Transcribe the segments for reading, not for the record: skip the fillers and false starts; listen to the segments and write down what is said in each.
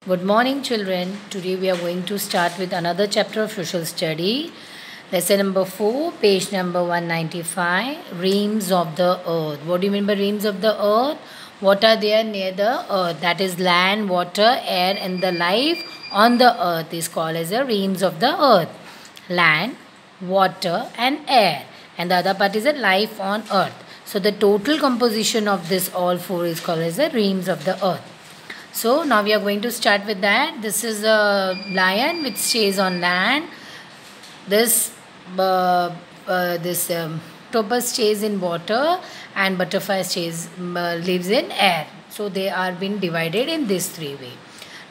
Good morning, children. Today we are going to start with another chapter of social study. Lesson number 4, page number 195, Realms of the Earth. What do you mean by realms of the earth? What are there near the earth? That is land, water, air, and the life on the earth is called as the realms of the earth. Land, water, and air. And the other part is the life on earth. So the total composition of this all four is called as the realms of the earth. So now we are going to start with that. This is a lion which stays on land. This octopus stays in water, and butterfly lives in air. So they are being divided in this three way.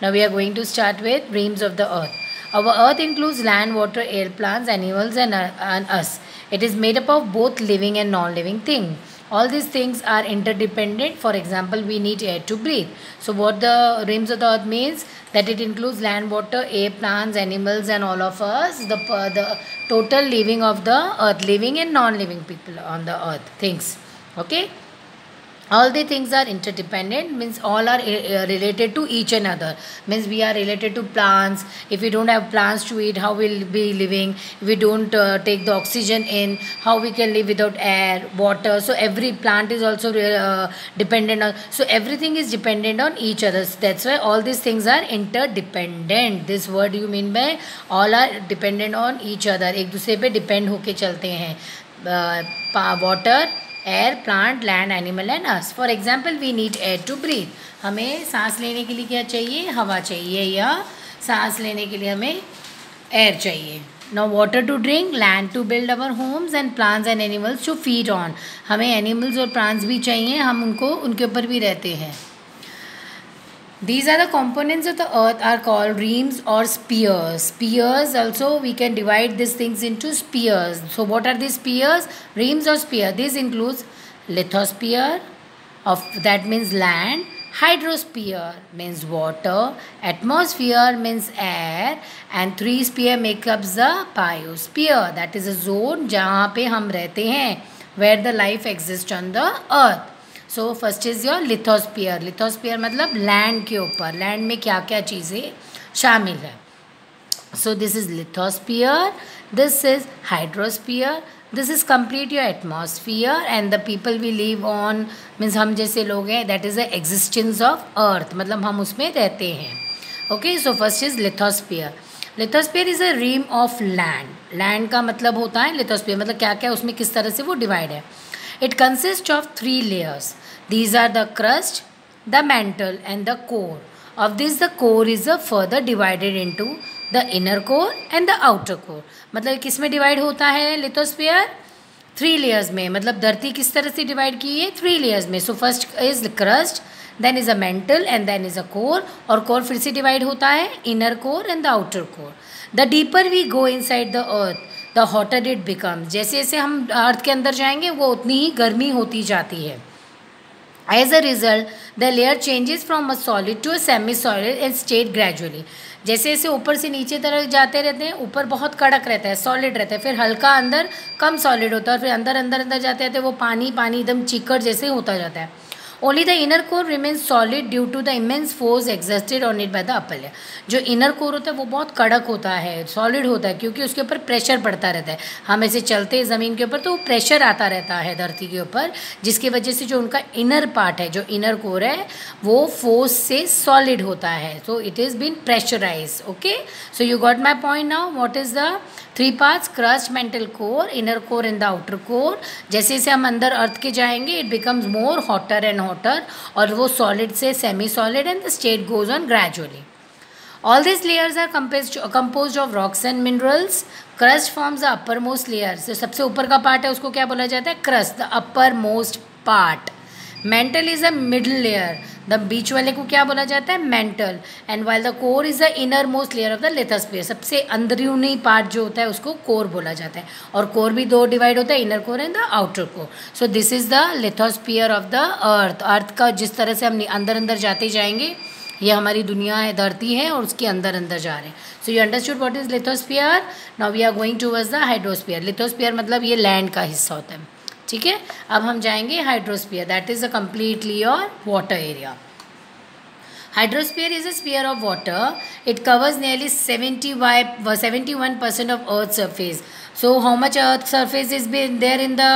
Now we are going to start with realms of the earth. Our earth includes land, water, air, plants, animals, and us. It is made up of both living and non-living things. All these things are interdependent. For example, we need air to breathe. So what the realms of the earth means? That it includes land, water, air, plants, animals, and all of us. The total living of the earth, living and non-living people on the earth, things. Okay. All the things are interdependent, means all are related to each another, means we are related to plants. If we don't have plants to eat, how we'll be living? If we don't take the oxygen in, how we can live without air, water? So every plant is also dependent on, so everything is dependent on each other. So that's why all these things are interdependent. This word you mean by all are dependent on each other, एक दूसरे पे depend होके चलते हैं. Water, air, plant, land, animal and us. For example we need air to breathe. हमें सांस लेने के लिए क्या चाहिए? हवा चाहिए, या सांस लेने के लिए हमें एयर चाहिए. Now water to drink, land to build our homes, and plants and animals to feed on. हमें एनिमल्स और प्लांट्स भी चाहिए, हम उनके ऊपर भी रहते हैं. These are the components of the earth are called realms or spheres. Spheres also we can divide these things into spheres. So what are these spheres? Realms or sphere. This includes lithosphere, of that means land. Hydrosphere means water. Atmosphere means air. And three sphere make up the biosphere. That is a zone जहाँ पे हम रहते हैं, where the life exists on the earth. So first is your lithosphere. Lithosphere मतलब land के ऊपर, land में क्या क्या चीज़ें शामिल है. So this is lithosphere, this is hydrosphere, this is complete your atmosphere, and the people we live on means हम जैसे लोग हैं, that is the existence of earth, मतलब हम उसमें रहते हैं. Okay, so first is lithosphere. Lithosphere is a realm of land. Land का मतलब होता है लिथोस्फीयर, मतलब क्या क्या उसमें किस तरह से वो डिवाइड है. It consists of 3 layers. These are the crust, the mantle and the core. Of this the core is further divided into the inner core and the outer core. मतलब किस में डिवाइड होता है लिथोस्फीयर? 3 layers में. मतलब धरती किस तरह से डिवाइड की है? 3 layers में. So first is the crust, then is a mantle and then is a core. और core फिर से डिवाइड होता है inner core and the outer core. The deeper we go inside the earth, the hotter it becomes. जैसे जैसे हम अर्थ के अंदर जाएंगे वो उतनी ही गर्मी होती जाती है. As a result the layer changes from a solid to a semi solid and state gradually. जैसे जैसे ऊपर से नीचे तरफ जाते रहते हैं, ऊपर बहुत कड़क रहता है, सॉलिड रहता है, फिर हल्का अंदर कम सॉलिड होता है, और फिर अंदर अंदर अंदर जाते जाते वो पानी पानी एकदम चिकड़ जैसे होता जाता है. Only the inner core remains solid due to the immense force exerted on it by the upper layer. जो inner core होता है वो बहुत कड़क होता है, सॉलिड होता है, क्योंकि उसके ऊपर प्रेशर पड़ता रहता है. हम ऐसे चलते हैं ज़मीन के ऊपर तो प्रेशर आता रहता है धरती के ऊपर, जिसकी वजह से जो उनका इनर पार्ट है, जो इनर कोर है, वो फोर्स से सॉलिड होता है. So it is been pressurise. Okay, so you got my point now. What is the 3 parts? Crust, mantle core, inner core and the outer core. जैसे जैसे हम अंदर अर्थ के जाएंगे it becomes more hotter and hotter, और वो solid से semi solid and the state goes on gradually. All this layers are composed of rocks and minerals. Crust forms the uppermost layer. सबसे ऊपर का part है उसको क्या बोला जाता है? Crust, the upper most part. Mental is a middle layer. The beach वाले को क्या बोला जाता है? Mental. And while the core is the inner most layer of the lithosphere. सबसे अंदरूनी पार्ट जो होता है उसको कोर बोला जाता है, और कोर भी 2 डिवाइड होता है, inner core and the outer core. So this is the lithosphere of the earth. Earth का जिस तरह से हम अंदर अंदर जाते जाएंगे, ये हमारी दुनिया है, धरती है, और उसके अंदर अंदर जा रहे हैं. So you understood what is lithosphere. Now we are going towards the hydrosphere. Lithosphere मतलब ये लैंड का हिस्सा होता है. ठीक है, अब हम जाएंगे hydrosphere. That is a completely your water area. Hydrosphere is a sphere of water. It covers nearly 71% of Earth's surface. So how much Earth surface is been there in the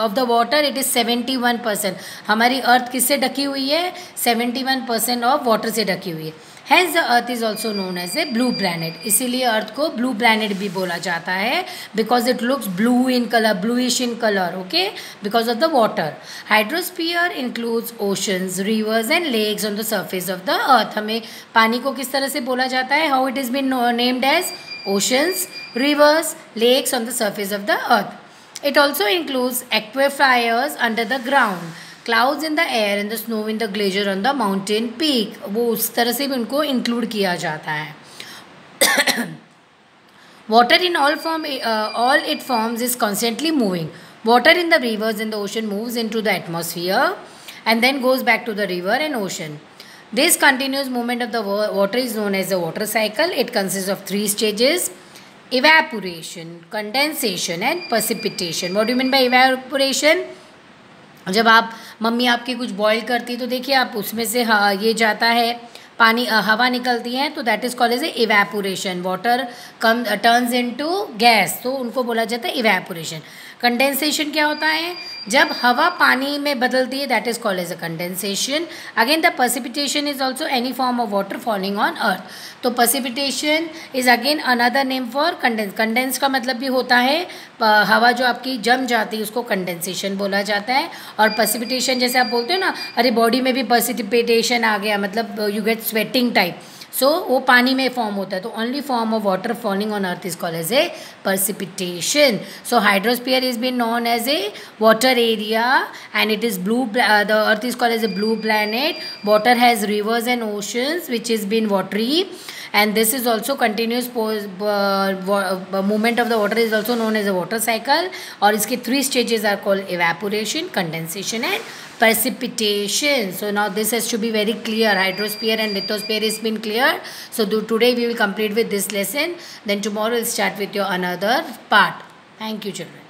of the water? It is 71%. हमारी Earth किससे ढकी हुई है? 71% of water से ढकी हुई है. Hence the Earth is also known as a blue planet. इसीलिए Earth को blue planet भी बोला जाता है because it looks blue in color, bluish in color, okay? Because of the water. Hydrosphere includes oceans, rivers and lakes on the surface of the Earth. हमें पानी को किस तरह से बोला जाता है? How it has been named as oceans, rivers, lakes on the surface of the Earth. It also includes aquifers under the ground. Clouds in the air and the snow in the glacier on the mountain peak. वो उस तरह से भी उनको include किया जाता है. Water in all it forms is constantly moving. Water in the rivers and the ocean moves into the atmosphere and then goes back to the river and ocean. This continuous movement of the water is known as the water cycle. It consists of 3 stages: evaporation, condensation and precipitation. What do you mean by evaporation? जब आप mummy आपकी कुछ boil करती है तो देखिए आप उसमें से ये जाता है पानी, हवा निकलती है, तो that is called as evaporation. Water turns into gas, तो उनको बोला जाता है इवेपोरेशन. कंडेंसेशन क्या होता है? जब हवा पानी में बदलती है, that is called as a condensation. Again the precipitation is also any form of water falling on earth. तो precipitation is again another name for condense. Condense का मतलब भी होता है हवा जो आपकी जम जाती है उसको कंडेंसेशन बोला जाता है. और precipitation जैसे आप बोलते हो ना, अरे बॉडी में भी precipitation आ गया, मतलब you get sweating type. So वो पानी में फॉर्म होता है. तो only form of water falling on earth is called as a precipitation. So hydrosphere is been known as a water area and it is blue. The earth is called as a blue planet. Water has rivers and oceans which is been watery, and this is also continuous movement of the water is also known as a water cycle. और इसके 3 stages are called evaporation, condensation and precipitation. So now this has to be very clear. Hydrosphere and lithosphere has been clear. So today we will complete with this lesson. Then tomorrow we'll start with your another part. Thank you, children.